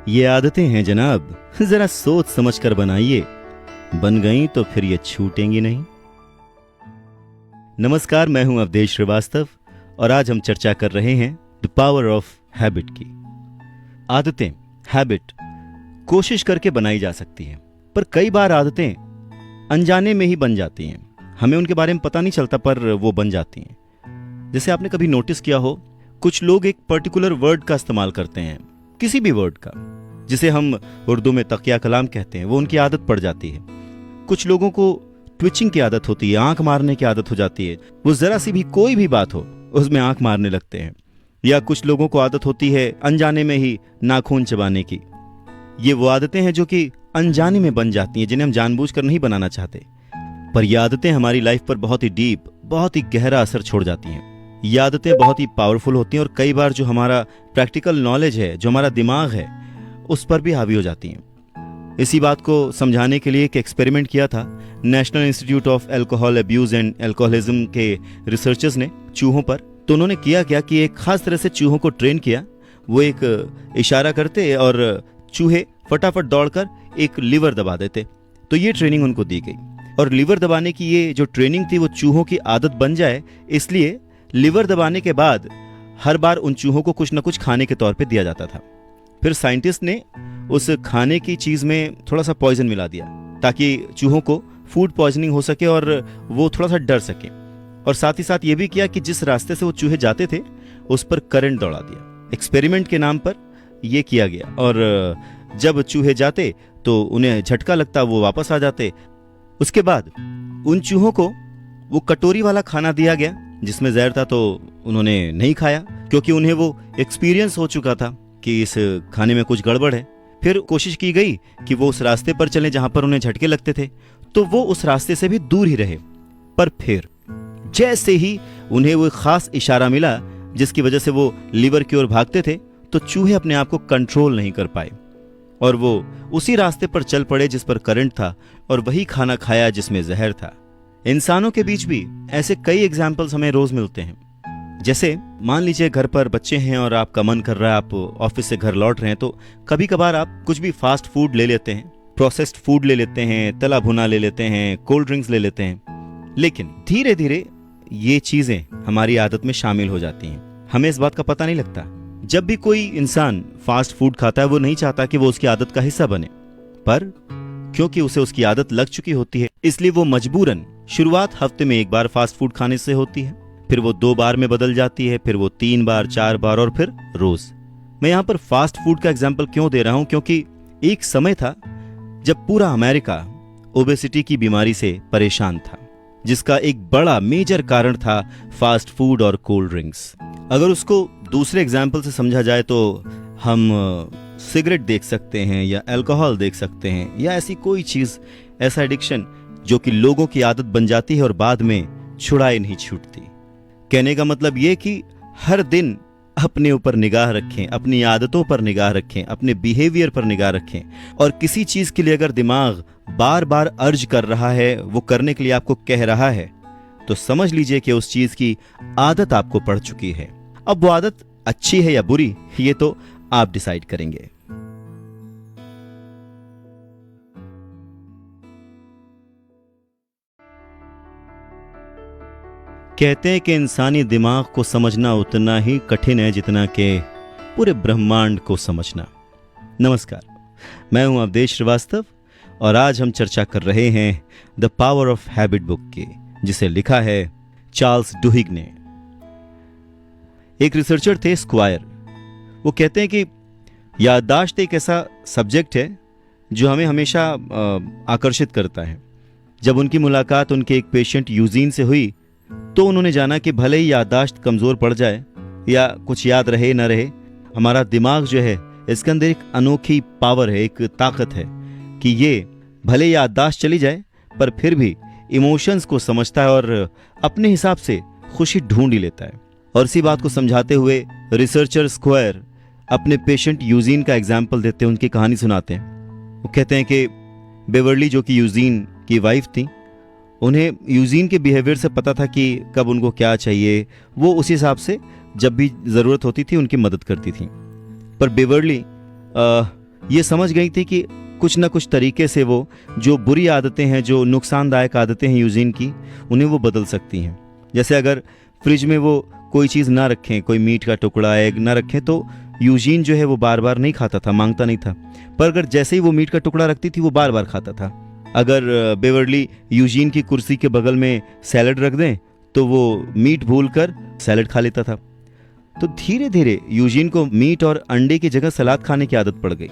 ये आदतें हैं जनाब, जरा सोच समझ कर बनाइए, बन गई तो फिर ये छूटेंगी नहीं। नमस्कार, मैं हूं अवधेश श्रीवास्तव और आज हम चर्चा कर रहे हैं द पावर ऑफ हैबिट की। आदतें, हैबिट कोशिश करके बनाई जा सकती हैं, पर कई बार आदतें अनजाने में ही बन जाती हैं, हमें उनके बारे में पता नहीं चलता पर वो बन जाती हैं। जैसे आपने कभी नोटिस किया हो, कुछ लोग एक पर्टिकुलर वर्ड का इस्तेमाल करते हैं, किसी भी वर्ड का, जिसे हम उर्दू में तकिया कलाम कहते हैं, वो उनकी आदत पड़ जाती है। कुछ लोगों को ट्विचिंग की आदत होती है, आंख मारने की आदत हो जाती है, वो जरा सी भी कोई भी बात हो उसमें आंख मारने लगते हैं। या कुछ लोगों को आदत होती है अनजाने में ही नाखून चबाने की। ये वो आदतें हैं जो कि अनजाने में बन जाती हैं, जिन्हें हम जानबूझकर नहीं बनाना चाहते, पर ये आदतें हमारी लाइफ पर बहुत ही डीप, बहुत ही गहरा असर छोड़ जाती हैं। ये आदतें बहुत ही पावरफुल होती हैं और कई बार जो हमारा प्रैक्टिकल नॉलेज है, जो हमारा दिमाग है, उस पर भी हावी हो जाती हैं। इसी बात को समझाने के लिए एक एक्सपेरिमेंट किया था national institute of alcohol abuse and alcoholism के रिसर्चर्स ने चूहों पर। तो उन्होंने किया क्या कि एक खास तरह से चूहों को ट्रेन किया। वो एक इशारा करते और चूहे फटाफट दौड़कर एक लीवर दबा देते। तो ये ट्रेनिंग उनको दी गई, और लीवर दबाने की ये जो ट्रेनिंग थी वो चूहों की आदत बन जाए, इसलिए लीवर दबाने के बाद हर बार उन चूहों को कुछ न कुछ खाने के तौर पे दिया जाता था। फिर साइंटिस्ट ने उस खाने की चीज़ में थोड़ा सा पॉइजन मिला दिया ताकि चूहों को फूड पॉइजनिंग हो सके और वो थोड़ा सा डर सके। और साथ ही साथ ये भी किया कि जिस रास्ते से वो चूहे जाते थे उस पर करंट दौड़ा दिया। एक्सपेरिमेंट के नाम पर ये किया गया, और जब चूहे जाते तो उन्हें झटका लगता, वो वापस आ जाते। उसके बाद उन चूहों को वो कटोरी वाला खाना दिया गया जिसमें जहर था, तो उन्होंने नहीं खाया क्योंकि उन्हें वो एक्सपीरियंस हो चुका था कि इस खाने में कुछ गड़बड़ है। फिर कोशिश की गई कि वो उस रास्ते पर चलें जहां पर उन्हें झटके लगते थे, तो वो उस रास्ते से भी दूर ही रहे। पर फिर जैसे ही उन्हें वो खास इशारा मिला जिसकी वजह से वो लीवर की ओर भागते थे, तो चूहे अपने आप को कंट्रोल नहीं कर पाए और वो उसी रास्ते पर चल पड़े जिस पर करंट था और वही खाना खाया जिसमें जहर था। इंसानों के बीच भी ऐसे कई एग्जाम्पल्स हमें रोज मिलते हैं। जैसे मान लीजिए घर पर बच्चे हैं और आपका मन कर रहा है, आप ऑफिस से घर लौट रहे हैं, तो कभी कभार आप कुछ भी फास्ट फूड ले लेते हैं, प्रोसेस्ड फूड ले लेते हैं, तला भुना ले लेते हैं, कोल्ड ड्रिंक्स ले लेते हैं। लेकिन धीरे धीरे ये चीजें हमारी आदत में शामिल हो जाती हैं, हमें इस बात का पता नहीं लगता। जब भी कोई इंसान फास्ट फूड खाता है, वो नहीं चाहता कि वो उसकी आदत का हिस्सा बने, पर क्योंकि उसे उसकी आदत लग चुकी होती है, इसलिए वो मजबूरन शुरुआत हफ्ते में 1 बार फास्ट फूड खाने से होती है, फिर वो 2 बार में बदल जाती है, फिर वो 3 बार, 4 बार और फिर रोज। मैं यहाँ पर फास्ट फूड का एग्जाम्पल क्यों दे रहा हूं, क्योंकि एक समय था जब पूरा अमेरिका ओबेसिटी की बीमारी से परेशान था, जिसका एक बड़ा मेजर कारण था फास्ट फूड और कोल्ड ड्रिंक्स। अगर उसको दूसरे एग्जाम्पल से समझा जाए तो हम सिगरेट देख सकते हैं या अल्कोहल देख सकते हैं या ऐसी कोई चीज, ऐसा एडिक्शन जो कि लोगों की आदत बन जाती है और बाद में छुड़ाए नहीं छूटती। कहने का मतलब ये कि हर दिन अपने ऊपर निगाह रखें, अपनी आदतों पर निगाह रखें, अपने बिहेवियर पर निगाह रखें, और किसी चीज के लिए अगर दिमाग बार बार अर्ज कर रहा है, वो करने के लिए आपको कह रहा है, तो समझ लीजिए कि उस चीज की आदत आपको पड़ चुकी है। अब वो आदत अच्छी है या बुरी, ये तो आप डिसाइड करेंगे। कहते हैं कि इंसानी दिमाग को समझना उतना ही कठिन है जितना कि पूरे ब्रह्मांड को समझना। नमस्कार, मैं हूं अवधेश श्रीवास्तव और आज हम चर्चा कर रहे हैं the power of habit book की, जिसे लिखा है चार्ल्स डुहिग ने। एक रिसर्चर थे स्क्वायर। वो कहते हैं कि याददाश्त एक ऐसा सब्जेक्ट है जो हमें हमेशा आकर्षित करता है। जब उनकी मुलाकात उनके एक पेशेंट यूजीन से हुई तो उन्होंने जाना कि भले ही याददाश्त कमजोर पड़ जाए या कुछ याद रहे न रहे, हमारा दिमाग जो है इसके अंदर एक अनोखी पावर है, एक ताकत है कि ये भले याददाश्त चली जाए पर फिर भी इमोशंस को समझता है और अपने हिसाब से खुशी ढूंढ ही लेता है। और इसी बात को समझाते हुए रिसर्चर स्क्वायर अपने पेशेंट यूजीन का एग्जाम्पल देते हैं, उनकी कहानी सुनाते हैं। वो कहते हैं कि बेवर्ली जो कि यूजीन की वाइफ थी, उन्हें यूजीन के बिहेवियर से पता था कि कब उनको क्या चाहिए, वो उसी हिसाब से जब भी ज़रूरत होती थी उनकी मदद करती थी। पर बेवर्ली ये समझ गई थी कि कुछ ना कुछ तरीके से वो जो बुरी आदतें हैं, जो नुकसानदायक आदतें हैं यूजीन की, उन्हें वो बदल सकती हैं। जैसे अगर फ्रिज में वो कोई चीज़ ना रखें, कोई मीट का टुकड़ा, एग ना रखें, तो यूजीन जो है वो बार बार नहीं खाता था, मांगता नहीं था। पर अगर जैसे ही वो मीट का टुकड़ा रखती थी वो बार बार खाता था। अगर बेवर्ली यूजीन की कुर्सी के बगल में सैलड रख दें तो वो मीट भूलकर सैलड खा लेता था। तो धीरे धीरे यूजीन को मीट और अंडे की जगह सलाद खाने की आदत पड़ गई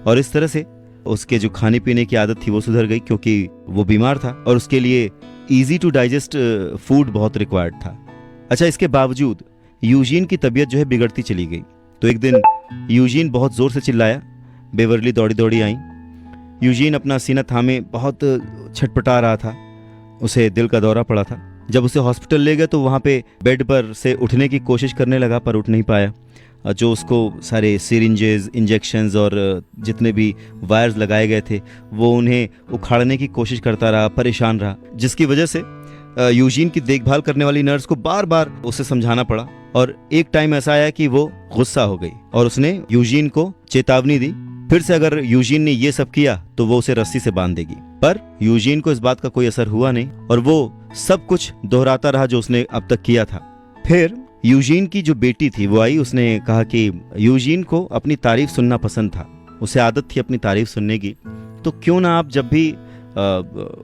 और इस तरह से उसके जो खाने पीने की आदत थी वो सुधर गई, क्योंकि वो बीमार था और उसके लिए इजी टू डाइजेस्ट फूड बहुत रिक्वायर्ड था। अच्छा, इसके बावजूद यूजीन की तबीयत जो है बिगड़ती चली गई। तो एक दिन यूजीन बहुत जोर से चिल्लाया, बेवर्ली दौड़ी दौड़ी आई। यूजीन अपना सीना थामे बहुत छटपटा रहा था, उसे दिल का दौरा पड़ा था। जब उसे हॉस्पिटल ले गए तो वहाँ पे बेड पर से उठने की कोशिश करने लगा पर उठ नहीं पाया। जो उसको सारे सिरिंजेस, इंजेक्शंस और जितने भी वायर्स लगाए गए थे वो उन्हें उखाड़ने की कोशिश करता रहा, परेशान रहा, जिसकी वजह से यूजीन की देखभाल करने वाली नर्स को बार बार उसे समझाना पड़ा। और एक टाइम ऐसा आया कि वो गुस्सा हो गई और उसने यूजीन को चेतावनी दी, फिर से अगर यूजीन ने ये सब किया तो वो उसे रस्सी से बांध देगी। पर यूजीन को इस बात का कोई असर हुआ नहीं और वो सब कुछ दोहराता रहा जो उसने अब तक किया था। फिर यूजीन की जो बेटी थी वो आई, उसने कहा कि यूजीन को अपनी तारीफ सुनना पसंद था, उसे आदत थी अपनी तारीफ सुनने की, तो क्यों ना आप जब भी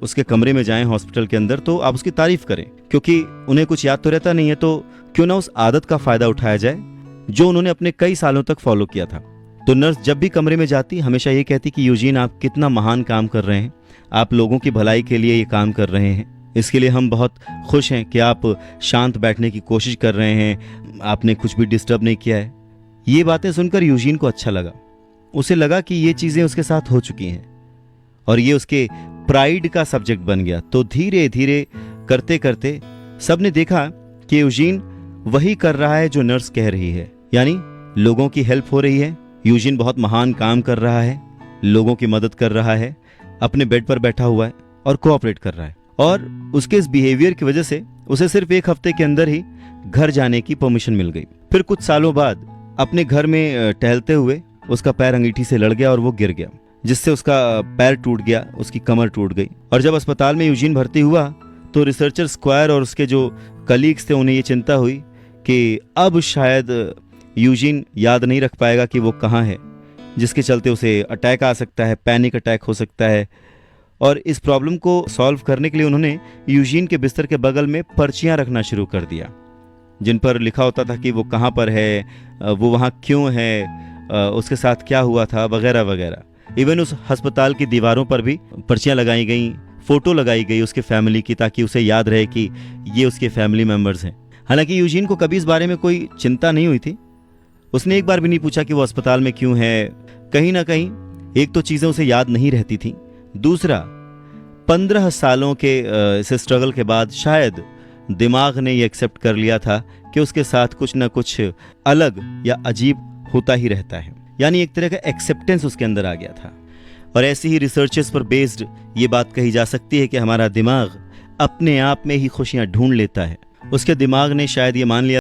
उसके कमरे में जाएं हॉस्पिटल के अंदर तो आप उसकी तारीफ करें, क्योंकि उन्हें कुछ याद तो रहता नहीं है, तो क्यों ना उस आदत का फायदा उठाया जाए जो उन्होंने अपने कई सालों तक फॉलो किया था। तो नर्स जब भी कमरे में जाती हमेशा ये कहती कि यूजीन आप कितना महान काम कर रहे हैं, आप लोगों की भलाई के लिए ये काम कर रहे हैं, इसके लिए हम बहुत खुश हैं कि आप शांत बैठने की कोशिश कर रहे हैं, आपने कुछ भी डिस्टर्ब नहीं किया है। ये बातें सुनकर यूजीन को अच्छा लगा, उसे लगा कि ये चीज़ें उसके साथ हो चुकी हैं और ये उसके प्राइड का सब्जेक्ट बन गया। तो धीरे धीरे करते करते सबने देखा कि यूजीन वही कर रहा है जो नर्स कह रही है, यानी लोगों की हेल्प हो रही है, यूजिन बहुत महान काम कर रहा है, लोगों की मदद कर रहा है, अपने बेड पर बैठा हुआ है और कोऑपरेट कर रहा है। और उसके इस बिहेवियर की वजह से उसे सिर्फ 1 हफ्ते के अंदर ही घर जाने की परमिशन मिल गई। फिर कुछ सालों बाद अपने घर में टहलते हुए उसका पैर अंगीठी से लड़ गया और वो गिर गया, जिससे उसका पैर टूट गया, उसकी कमर टूट गई। और जब अस्पताल में यूजिन भर्ती हुआ तो रिसर्चर स्क्वायर और उसके जो कलीग्स थे उन्हें ये चिंता हुई कि अब शायद यूजिन याद नहीं रख पाएगा कि वो कहाँ है, जिसके चलते उसे अटैक आ सकता है, पैनिक अटैक हो सकता है। और इस प्रॉब्लम को सॉल्व करने के लिए उन्होंने यूजिन के बिस्तर के बगल में पर्चियां रखना शुरू कर दिया, जिन पर लिखा होता था कि वो कहाँ पर है, वो वहाँ क्यों है, उसके साथ क्या हुआ था, वगैरह वगैरह। इवन उस अस्पताल की दीवारों पर भी पर्चियां लगाई गई, फोटो लगाई गई उसके फैमिली की, ताकि उसे याद रहे कि ये उसके फैमिली मेम्बर्स हैं। हालांकि यूजिन को कभी इस बारे में कोई चिंता नहीं हुई थी। उसने एक बार भी नहीं पूछा कि वो अस्पताल में क्यों है। कहीं ना कहीं एक तो चीज़ें उसे याद नहीं रहती थी, दूसरा 15 सालों के इस स्ट्रगल के बाद शायद दिमाग ने ये एक्सेप्ट कर लिया था कि उसके साथ कुछ ना कुछ अलग या अजीब होता ही रहता है। यानी एक तरह का एक्सेप्टेंस उसके अंदर आ गया था। और ऐसी ही रिसर्चेस पर बेस्ड ये बात कही जा सकती है कि हमारा दिमाग अपने आप में ही खुशियां ढूंढ लेता है। उसके दिमाग ने शायद ये मान लिया